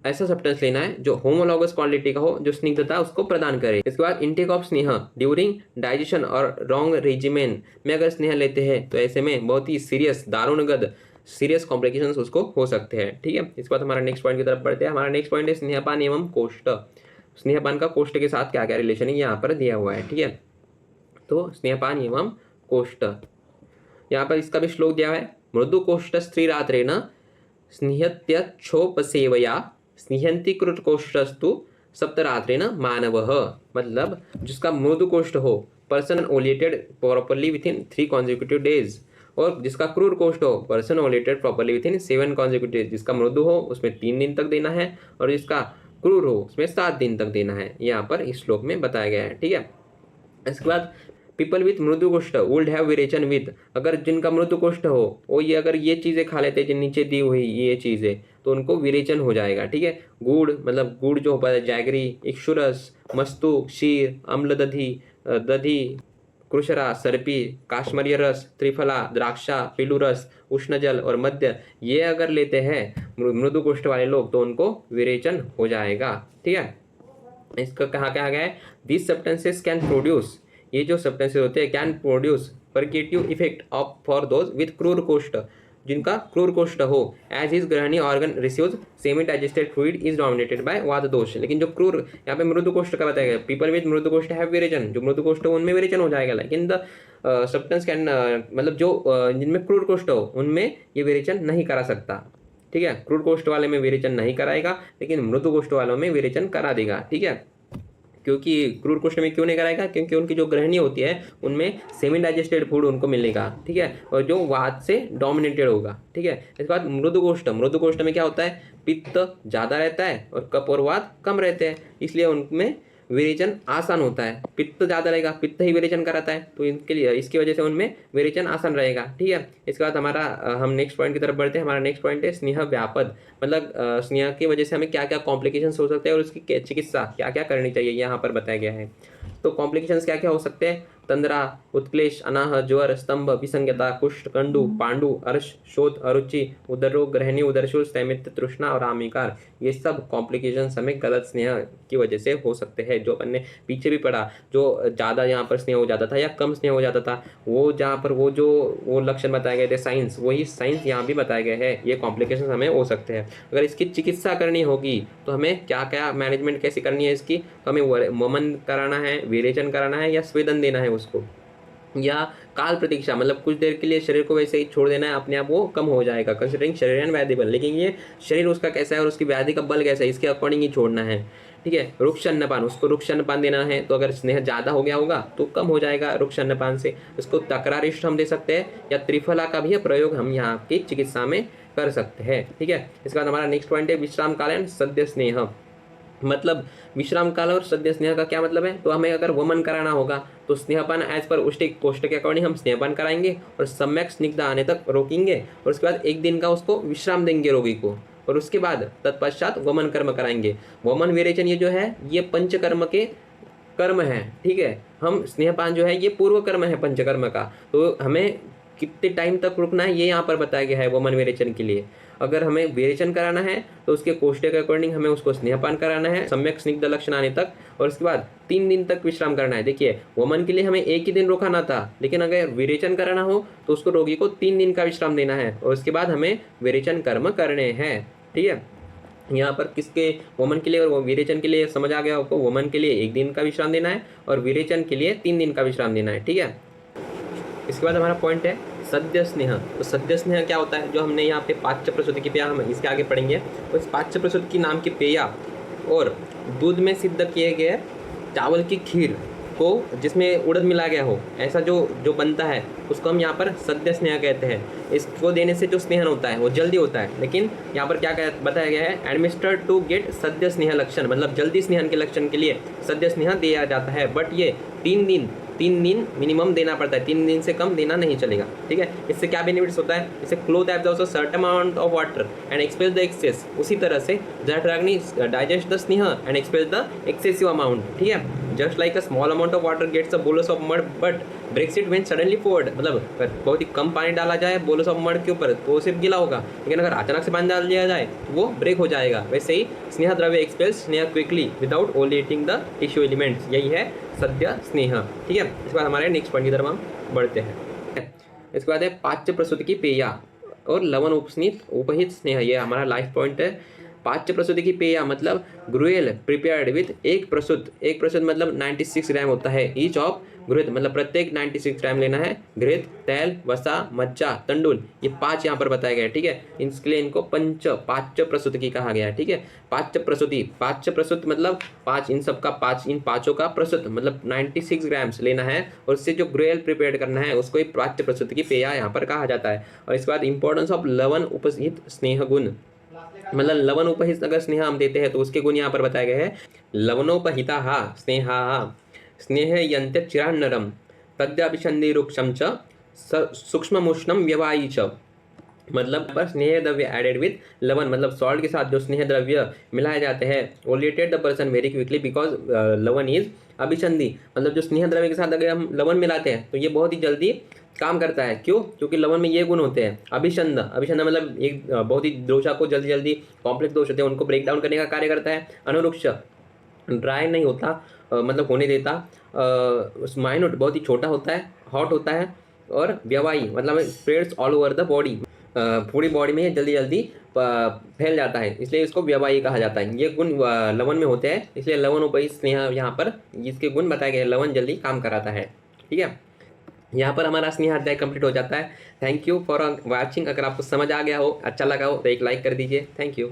ऐसा सब्सटेंस लेना है जो होमोलॉगस क्वालिटी का हो, जो स्निग्धता उसको प्रदान करे। इसके बाद इनटेक ऑफ स्नेह ड्यूरिंग डाइजेशन और रॉन्ग रेजिमेन में अगर स्नेह लेते हैं तो ऐसे में बहुत ही सीरियस दारुणगद सीरियस कॉम्प्लिकेशंस उसको हो सकते हैं, ठीक है। इसके बाद हमारा नेक्स्ट पॉइंट की तरफ बढ़ते हैं। हमारा नेक्स्ट पॉइंट है स्नेहपान एवं कोष्ठ। स्नेहपान का कोष्ठ के साथ क्या क्या रिलेशन है यहाँ पर दिया हुआ है, ठीक है। तो स्नेहपान एवं कोष्ठ, यहाँ पर इसका भी श्लोक दिया है। मृदु कोष्ठ स्त्री रात्रे न स्निहत्यक्षोपसेवया स्निहंति कृत कोष्ठस्तु सप्तरात्रे न मानवः, मतलब जिसका मृदु कोष्ठ हो, person oleated properly within 3 consecutive days, और जिसका क्रूर कोष्ठ हो, person oleated properly within 7 consecutive days। जिसका मृदु हो उसमें 3 दिन तक देना है, और जिसका क्रूर हो उसमें 7 दिन तक देना है, यहाँ पर इस श्लोक में बताया गया है, ठीक है। इसके बाद पीपल विथ मृदु कोष्ठ वुड हैव विरेचन विथ, अगर जिनका मृदु कोष्ठ हो वो ये अगर ये चीज़ें खा लेते हैं जो नीचे दी हुई ये चीज़ें, तो उनको विरेचन हो जाएगा, ठीक है। गुड़ मतलब गुड़ जो होता है जैगरी, इक्षुरस, मस्तु, क्षीर, अम्ल दधि, दधि, कृशरा, सर्पी, काश्मीरी रस, त्रिफला, द्राक्षा, पिलू रस, उष्ण जल और मध्य, ये अगर लेते हैं मृदु कोष्ठ वाले लोग तो उनको विरेचन हो जाएगा, ठीक है। इसका कहा क्या गया है, दिस सब्सटेंसेस कैन प्रोड्यूस, ये जो सब्सटेंसेस होते हैं can produce purgative effect of for those with krura koshtha, जिनका क्रूर कोष्ठ हो, as is grahani organ receives semi digested fluid is dominated by vata dosha. लेकिन जो क्रूर यहाँ पे मृदु कोष्ठ का बताया गया, पीपल विद मृदु कोष्ठ हैव विरेचन, जो मृदु कोष्ठ उनमें विरेचन हो जाएगा। लेकिन द सब्सटेंस कैन मतलब जो जिनमें क्रूर कोष्ठ हो उनमें ये विरेचन नहीं करा सकता, ठीक है। क्रूर कोष्ठ वाले में विरेचन नहीं कराएगा, लेकिन मृदु कोष्ठ वालों में विरेचन करा देगा, ठीक है। क्योंकि क्रूर कोष्ठ में क्यों नहीं कराएगा, क्योंकि उनकी जो ग्रहणी होती है उनमें सेमी डाइजेस्टेड फूड उनको मिलेगा, ठीक है, और जो वात से डोमिनेटेड होगा, ठीक है। इसके बाद मृदु कोष्ठ में क्या होता है, पित्त ज़्यादा रहता है और कफ और वात कम रहते हैं, इसलिए उनमें विरेचन आसान होता है। पित्त ज़्यादा रहेगा, पित्त ही विरेचन कराता है, तो इनके लिए इसकी वजह से उनमें विरेचन आसान रहेगा, ठीक है। इसके बाद हमारा हम नेक्स्ट पॉइंट की तरफ बढ़ते हैं। हमारा नेक्स्ट पॉइंट है स्नेह व्यापद, मतलब स्नेह की वजह से हमें क्या क्या कॉम्प्लिकेशंस हो सकते हैं और उसकी चिकित्सा क्या क्या करनी चाहिए, यहाँ पर बताया गया है। तो कॉम्प्लिकेशंस क्या क्या हो सकते हैं, तंद्रा, उत्क्लेश, अनाह, ज्वर, स्तंभ, विसंज्ञता, कुष्ठ, कंडू, पांडु, अर्श, शोथ, अरुचि, उदर रोग, ग्रहणी, उदरशूल, स्थैमित्य, तृष्णा और आमिकार, ये सब कॉम्प्लिकेशंस हमें गलत स्नेह की वजह से हो सकते हैं। जो अपन ने पीछे भी पढ़ा, जो ज़्यादा यहाँ पर स्नेह हो जाता था या कम स्नेह हो जाता था, वो जहाँ पर वो लक्षण बताए गए थे साइंस, वही साइंस यहाँ भी बताए गए हैं। ये कॉम्प्लिकेशंस हमें हो सकते हैं। अगर इसकी चिकित्सा करनी होगी तो हमें क्या क्या मैनेजमेंट कैसे करनी है इसकी, तो हमें वमन कराना है, विरेचन कराना है या स्वेदन देना है उसको, या काल प्रतीक्षा मतलब कुछ देर के लिए शरीर को वैसे ही छोड़ देना है, अपने आप वो कम हो जाएगा कंसिडरिंग शरीर व्याधि बल। लेकिन ये शरीर उसका कैसा है और उसकी व्याधि का बल कैसा है, इसके अकॉर्डिंग ही छोड़ना है। ठीक है, रुक्ष अन्नपान, उसको रुक्ष अन्नपान देना है। तो अगर स्नेह ज़्यादा हो गया होगा तो कम हो जाएगा रुक्ष अन्नपान से। उसको तकरारिष्ट हम दे सकते हैं, या त्रिफला का भी प्रयोग हम यहाँ की चिकित्सा में कर सकते हैं। ठीक है, इसके बाद हमारा नेक्स्ट पॉइंट है विश्राम काल एंड सद्य स्नेह। मतलब विश्राम काल और सद्य स्नेह का क्या मतलब है, तो हमें अगर वमन कराना होगा तो स्नेहपान एज पर उष्टिक कोष्ठ के अकॉर्डिंग हम स्नेहपान कराएंगे और सम्यक स्निग्ध आने तक रोकेंगे, और उसके बाद एक दिन का उसको विश्राम देंगे रोगी को, और उसके बाद तत्पश्चात वमन कर्म कराएंगे। वमन विरेचन ये जो है ये पंचकर्म के कर्म है। ठीक है, हम स्नेहपान जो है ये पूर्व कर्म है पंचकर्म का, तो हमें कितने टाइम तक रुकना है ये यहाँ पर बताया गया है वमन विरेचन के लिए। अगर हमें विरेचन कराना है तो उसके कोष्ठे के अकॉर्डिंग हमें उसको स्नेहपान कराना है सम्यक स्निग्ध लक्षण आने तक, और उसके बाद 3 दिन तक विश्राम करना है। देखिए, वमन के लिए हमें 1 ही दिन रोकाना था, लेकिन अगर विरेचन कराना हो तो उसको रोगी को 3 दिन का विश्राम देना है, और उसके बाद हमें विरेचन कर्म करने हैं। ठीक है, यहाँ पर किसके, वमन के लिए और विरेचन के लिए समझ आ गया आपको। वमन के लिए 1 दिन का विश्राम देना है और विरेचन के लिए 3 दिन का विश्राम देना है। ठीक है, इसके बाद हमारा पॉइंट है सद्य स्नेह। तो सद्य स्नेह क्या होता है, जो हमने यहाँ पे पाच्य प्रसूति की पेया हम इसके आगे पढ़ेंगे, तो इस पाच्य प्रसूति की नाम की पेया और दूध में सिद्ध किए गए चावल की खीर को जिसमें उड़द मिला गया हो, ऐसा जो बनता है उसको हम यहाँ पर सद्य स्नेह कहते हैं। इसको देने से जो स्नेहन होता है वो जल्दी होता है। लेकिन यहाँ पर क्या बताया गया है, एडमिनिस्टर टू गेट सद्य स्नेह लक्षण, मतलब जल्दी स्नेहन के लक्षण के लिए सद्य स्नेह दिया जाता है। बट ये 3 दिन मिनिमम देना पड़ता है, 3 दिन से कम देना नहीं चलेगा। ठीक है, इससे क्या बेनिफिट्स होता है, इससे cloth absorbs a certain amount of water and expels the excess. उसी तरह से jatharagni digest the sneha and expels the excessive amount. ठीक है, just like a small amount of water gets a bolus of mud but breaks it when suddenly poured. मतलब बहुत ही कम पानी डाला जाए बोलस ऑफ मड के ऊपर तो वो सिर्फ गीला होगा, लेकिन अगर अचानक से पानी डाल दिया जाए तो वो ब्रेक हो जाएगा। वैसे ही स्नेह dravya expels sneha quickly without oleating the tissue elements, यही है सद्य स्नेह। ठीक है, इसके बाद हमारे नेक्स्ट पॉइंट की तरफ हम बढ़ते हैं। इसके बाद है पाच्य प्रसूति की पेया और लवण उपहित स्नेह, ये हमारा लास्ट पॉइंट है। पाच्य प्रसूति की पेया मतलब ग्रुएल प्रिपेयर्ड विथ एक प्रसूत मतलब 96 ग्राम होता है। ईच ऑफ घृत मतलब प्रत्येक 96 ग्राम लेना है। घृत, तैल, वसा, मज्जा, तंडुल, ये 5 यहाँ पर बताया गया है। ठीक है, इसके लिए इनको पाच्य प्रसूति की कहा गया है। ठीक है, पाच्य प्रसूत मतलब 5, इन सब का 5, इन 5 का प्रसूत मतलब 96 ग्राम्स लेना है, और उससे जो ग्रुएल प्रिपेयर करना है उसको ही पाच्य प्रसूति की पेया यहाँ पर कहा जाता है। और इसके बाद इंपॉर्टेंस ऑफ लवण उपहित स्नेह गुण, मतलब लवण उपहित अगर स्नेह हम देते हैं तो उसके गुण यहाँ पर बताए गए हैं। लवणोपहिता स्नेहा स्नेह यंत्य चिरान्नरम तद्याभिषंधिरुक्षम च सूक्ष्ममुष्णम व्यवायी च। मतलब पर स्नेह द्रव्य एडेड विथ लवण, मतलब सॉल्ट के साथ जो स्नेह द्रव्य मिलाए जाते हैं, oleated the person very quickly because lavana is abhisandhi. मतलब जो स्नेह द्रव्य के साथ अगर हम लवण मिलाते हैं तो ये बहुत ही जल्दी काम करता है। क्यों? क्योंकि लवण में ये गुण होते हैं। अभिसंध मतलब एक बहुत ही दोषा को जल्दी कॉम्प्लेक्स दोष होते हैं उनको ब्रेक डाउन करने का कार्य करता है। अनुरुक्ष ड्राई नहीं होता, मतलब होने देता। माइन्यूट बहुत ही छोटा होता है, हॉट होता है। और व्यवायी मतलब spreads all over the body, पूरी बॉडी में जल्दी फैल जाता है, इसलिए इसको व्यवायी कहा जाता है। ये गुण लवण में होते हैं, इसलिए लवण उपहित स्नेह यहाँ पर इसके गुण बताए गए। लवण जल्दी काम कराता है। ठीक है, यहाँ पर हमारा स्नेह अध्याय कंप्लीट हो जाता है। Thank you for watching. अगर आपको समझ आ गया हो, अच्छा लगा हो तो एक लाइक कर दीजिए। Thank you.